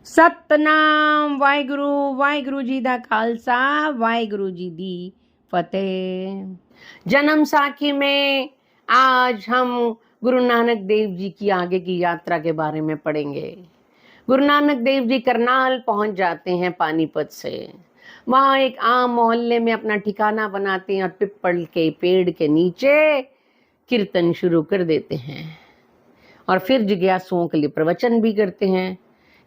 सतनाम वाहिगुरु वाहिगुरु जी दा खालसा वाहिगुरु जी दी फतेह। जन्म साखी में आज हम गुरु नानक देव जी की आगे की यात्रा के बारे में पढ़ेंगे। गुरु नानक देव जी करनाल पहुंच जाते हैं पानीपत से। वहां एक आम मोहल्ले में अपना ठिकाना बनाते हैं और पिपल के पेड़ के नीचे कीर्तन शुरू कर देते हैं और फिर जिज्ञासुओं के लिए प्रवचन भी करते हैं।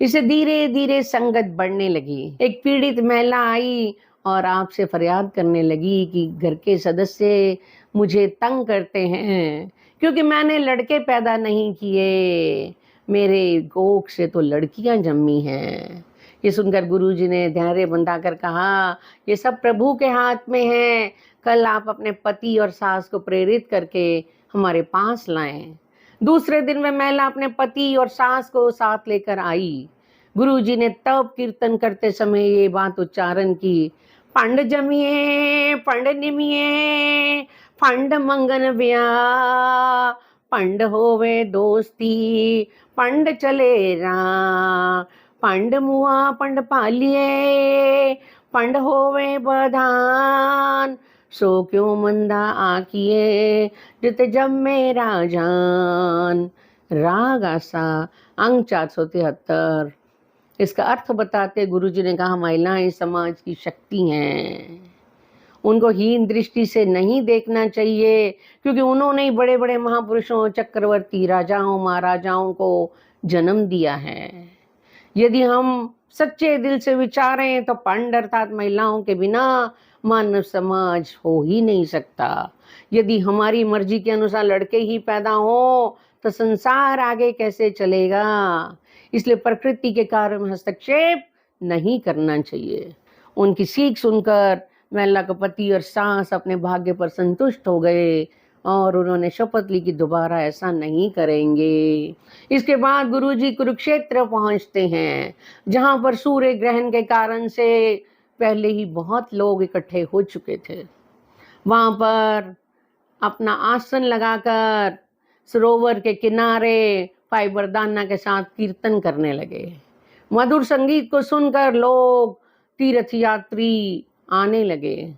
इसे धीरे धीरे संगत बढ़ने लगी। एक पीड़ित महिला आई और आपसे फरियाद करने लगी कि घर के सदस्य मुझे तंग करते हैं क्योंकि मैंने लड़के पैदा नहीं किए, मेरे कोख से तो लड़कियां जन्मी हैं। ये सुनकर गुरुजी ने धैर्य बंधाकर कहा, ये सब प्रभु के हाथ में है। कल आप अपने पति और सास को प्रेरित करके हमारे पास लाएं। दूसरे दिन वह महिला अपने पति और सास को साथ लेकर आई। गुरुजी ने तब कीर्तन करते समय ये बात उच्चारण की, पंड जमिए पंड निमिए पंड मंगन ब्याह, पंड होवे दोस्ती पंड चले रा, पंड मुआ पंड पालिए पंड होवे बधान, सो क्यों मंदा आकिए जित जब मेरा जान। राग आसा अंग 473। इसका अर्थ बताते गुरुजी ने कहा, महिलाएं समाज की शक्ति हैं, उनको हीन दृष्टि से नहीं देखना चाहिए क्योंकि उन्होंने ही बड़े बड़े महापुरुषों, चक्रवर्ती, राजाओं, महाराजाओं को जन्म दिया है। यदि हम सच्चे दिल से विचारें तो पंड अर्थात महिलाओं के बिना मानव समाज हो ही नहीं सकता। यदि हमारी मर्जी के अनुसार लड़के ही पैदा हो तो संसार आगे कैसे चलेगा। इसलिए प्रकृति के कार्य में हस्तक्षेप नहीं करना चाहिए। उनकी सीख सुनकर महिला का पति और सास अपने भाग्य पर संतुष्ट हो गए और उन्होंने शपथ ली कि दोबारा ऐसा नहीं करेंगे। इसके बाद गुरुजी कुरुक्षेत्र पहुंचते हैं, जहां पर सूर्य ग्रहण के कारण से पहले ही बहुत लोग इकट्ठे हो चुके थे। वहां पर अपना आसन लगाकर सरोवर के किनारे फाइबरदाना के साथ कीर्तन करने लगे। मधुर संगीत को सुनकर लोग, तीर्थ यात्री आने लगे।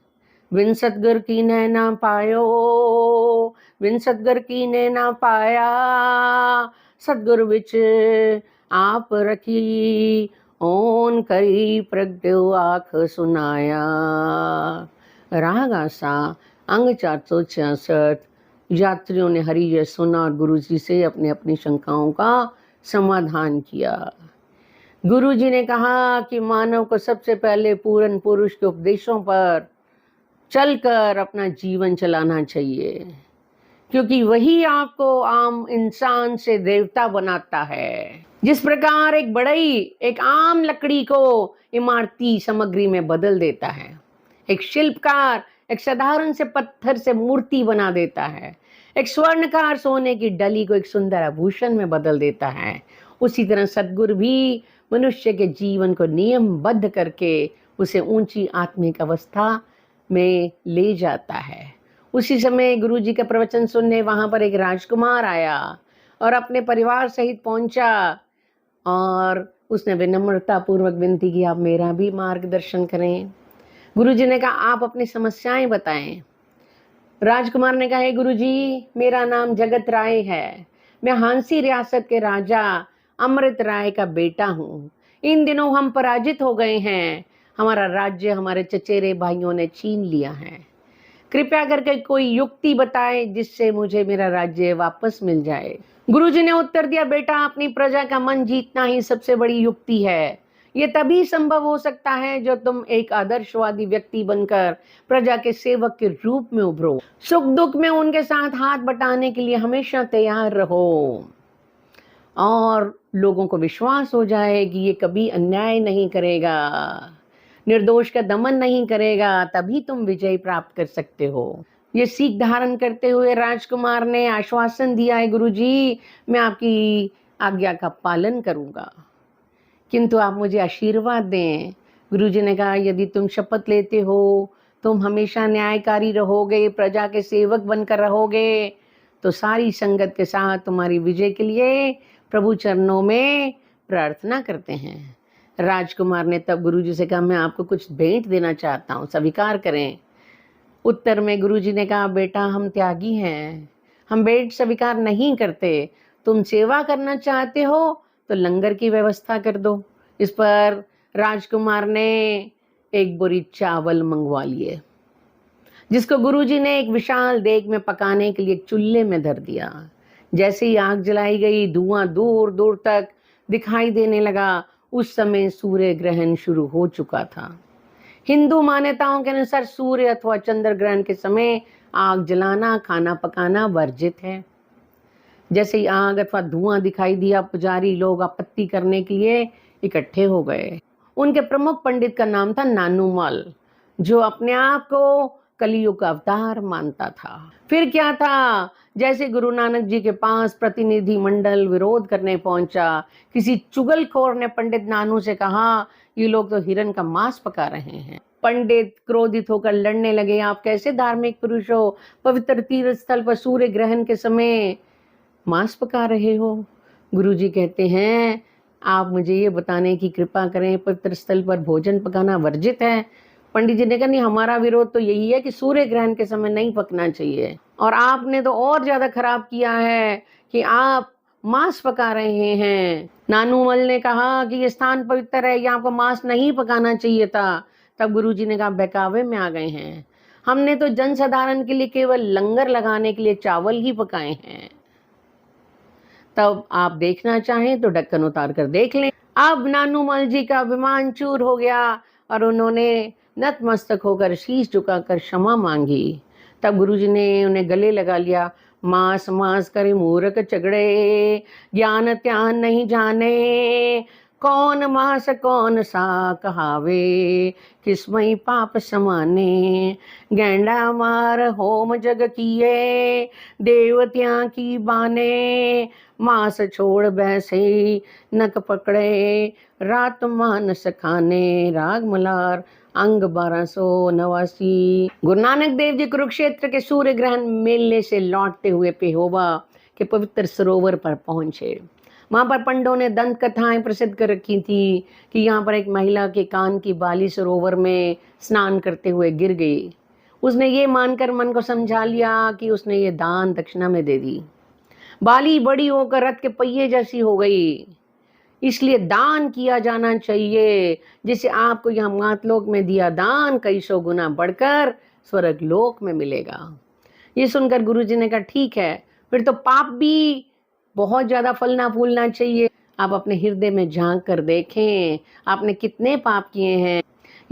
बिन सतगुर की नैना पायो, बिन सतगुर की नैना पाया, सतगुर विच आप रखी, ओन करी प्रगट्यो आँख सुनाया। राग आसा अंग 466। यात्रियों ने हरिजय सुना और गुरुजी से अपने अपनी शंकाओं का समाधान किया। गुरुजी ने कहा कि मानव को सबसे पहले पूर्ण पुरुष के उपदेशों पर चलकर अपना जीवन चलाना चाहिए क्योंकि वही आपको आम इंसान से देवता बनाता है। जिस प्रकार एक बढ़ई एक आम लकड़ी को इमारती सामग्री में बदल देता है, एक शिल्पकार एक साधारण से पत्थर से मूर्ति बना देता है, एक स्वर्णकार सोने की डली को एक सुंदर आभूषण में बदल देता है, उसी तरह सद्गुरु भी मनुष्य के जीवन को नियमबद्ध करके उसे ऊंची आत्मिक अवस्था में ले जाता है। उसी समय गुरुजी का प्रवचन सुनने वहां पर एक राजकुमार आया और अपने परिवार सहित पहुंचा और उसने विनम्रता पूर्वक विनती की, आप मेरा भी मार्गदर्शन करें। गुरुजी ने कहा, आप अपनी समस्याएं बताएं। राजकुमार ने कहा, हे गुरुजी, मेरा नाम जगत राय है, मैं हांसी रियासत के राजा अमृत राय का बेटा हूँ। इन दिनों हम पराजित हो गए हैं, हमारा राज्य हमारे चचेरे भाइयों ने छीन लिया है। कृपया करके कोई युक्ति बताए जिससे मुझे मेरा राज्य वापस मिल जाए। गुरुजी ने उत्तर दिया, बेटा, अपनी प्रजा का मन जीतना ही सबसे बड़ी युक्ति है। ये तभी संभव हो सकता है जो तुम एक आदर्शवादी व्यक्ति बनकर प्रजा के सेवक के रूप में उभरो। सुख दुख में उनके साथ हाथ बटाने के लिए हमेशा तैयार रहो और लोगों को विश्वास हो जाए कि ये कभी अन्याय नहीं करेगा, निर्दोष का दमन नहीं करेगा, तभी तुम विजय प्राप्त कर सकते हो। ये सीख धारण करते हुए राजकुमार ने आश्वासन दिया है, गुरुजी, मैं आपकी आज्ञा का पालन करूंगा, किंतु आप मुझे आशीर्वाद दें। गुरुजी ने कहा, यदि तुम शपथ लेते हो तुम हमेशा न्यायकारी रहोगे, प्रजा के सेवक बनकर रहोगे, तो सारी संगत के साथ तुम्हारी विजय के लिए प्रभु चरणों में प्रार्थना करते हैं। राजकुमार ने तब गुरुजी से कहा, मैं आपको कुछ भेंट देना चाहता हूँ, स्वीकार करें। उत्तर में गुरुजी ने कहा, बेटा हम त्यागी हैं, हम भेंट स्वीकार नहीं करते। तुम सेवा करना चाहते हो तो लंगर की व्यवस्था कर दो। इस पर राजकुमार ने एक बोरी चावल मंगवा लिए, जिसको गुरुजी ने एक विशाल देग में पकाने के लिए चूल्हे में धर दिया। जैसे ही आग जलाई गई, धुआं दूर दूर तक दिखाई देने लगा। उस समय सूर्य ग्रहण शुरू हो चुका था। हिंदू मान्यताओं के अनुसार सूर्य अथवा चंद्र ग्रहण के समय आग जलाना, खाना पकाना वर्जित है। जैसे ही आग अथवा धुआं दिखाई दिया, पुजारी लोग आपत्ति करने के लिए इकट्ठे हो गए। उनके प्रमुख पंडित का नाम था नानूमल, जो अपने आप को कलियुग का अवतार मानता था। फिर क्या था, जैसे गुरु नानक जी के पास प्रतिनिधि मंडल विरोध करने पहुंचा, किसी चुगलखोर ने पंडित नानू से कहा, ये लोग तो हिरण का मांस पका रहे हैं। पंडित क्रोधित होकर लड़ने लगे, आप कैसे धार्मिक पुरुष हो, पवित्र तीर्थ स्थल पर सूर्य ग्रहण के समय मांस पका रहे हो। गुरुजी कहते हैं, आप मुझे ये बताने की कृपा करें, पवित्र स्थल पर भोजन पकाना वर्जित है। पंडित जी ने कहा, नहीं, हमारा विरोध तो यही है कि सूर्य ग्रहण के समय नहीं पकना चाहिए, और आपने तो और ज्यादा खराब किया है कि आप मांस पका रहे हैं। नानूमल ने कहा कि ये स्थान पवित्र है, यहाँ पर मांस नहीं पकाना चाहिए था। तब गुरुजी ने कहा, बहकावे में आ गए हैं, हमने तो जनसाधारण के लिए केवल लंगर लगाने के लिए चावल ही पकाए हैं। तब आप देखना चाहें तो ढक्कन उतार कर देख लें। अब नानूमल जी का अभिमान चूर हो गया और उन्होंने नतमस्तक होकर शीश झुकाकर क्षमा मांगी। तब गुरुजी ने उन्हें गले लगा लिया। मास मास करे मूर्ख चगड़े, ज्ञान त्यान नहीं जाने, कौन मास कौन सा कहावे, किसमई पाप समाने, गेंडा मार होम जग किए, देवत्या की बाने, मास छोड़ बैसे नक पकड़े, रात मानस खाने। राग मलार, अंग 1289। गुरु नानक देव जी कुरुक्षेत्र के सूर्य ग्रहण मेले से लौटते हुए पेहोवा के पवित्र सरोवर पर पहुंचे। वहां पर पंडों ने दंत कथाएं प्रसिद्ध कर रखी थी कि यहाँ पर एक महिला के कान की बाली सरोवर में स्नान करते हुए गिर गई। उसने ये मानकर मन को समझा लिया कि उसने ये दान दक्षिणा में दे दी। बाली बड़ी होकर रथ के पहिए जैसी हो गई, इसलिए दान किया जाना चाहिए। जिसे आपको यहाँ मातलोक में दिया दान कई सौ गुना बढ़कर स्वर्ग लोक में मिलेगा। ये सुनकर गुरुजी ने कहा, ठीक है, फिर तो पाप भी बहुत ज्यादा फलना फूलना चाहिए। आप अपने हृदय में झांक कर देखें, आपने कितने पाप किए हैं।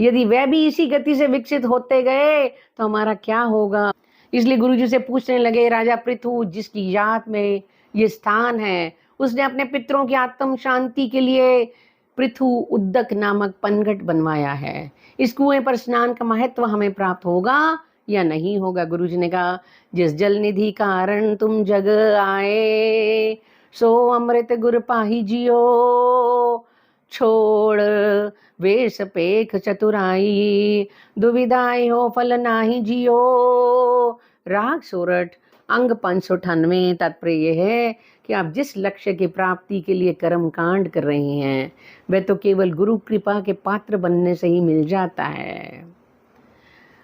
यदि वह भी इसी गति से विकसित होते गए तो हमारा क्या होगा। इसलिए गुरुजी से पूछने लगे, राजा पृथु जिसकी याद में ये स्थान है, उसने अपने पितरों की आत्म शांति के लिए पृथु उद्दक नामक पनघट बनवाया है। इस कुएं पर स्नान का महत्व हमें प्राप्त होगा या नहीं होगा। गुरुजी ने कहा, जिस जल निधि कारण तुम जग आए, सो अमृत गुर पाही जियो, छोड़ वेश पेख चतुराई, दुविधाई हो फल नाही जियो। राग सोरठ, अंग 598। तात्पर्य यह है कि आप जिस लक्ष्य की प्राप्ति के लिए कर्म कांड कर रहे हैं, वह तो केवल गुरु कृपा के पात्र बनने से ही मिल जाता है।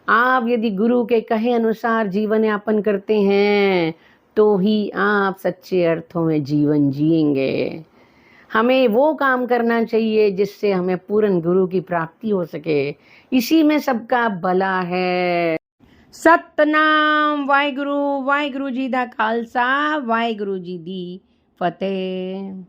आप यदि गुरु के कहे अनुसार जीवन यापन करते हैं तो ही आप सच्चे अर्थों में जीवन जिएंगे। हमें वो काम करना चाहिए जिससे हमें पूर्ण गुरु की प्राप्ति हो सके। इसी में सबका भला है। सतनाम वाहिगुरु, वाहिगुरु जी दा खालसा, वाहिगुरु जी दी फतेह।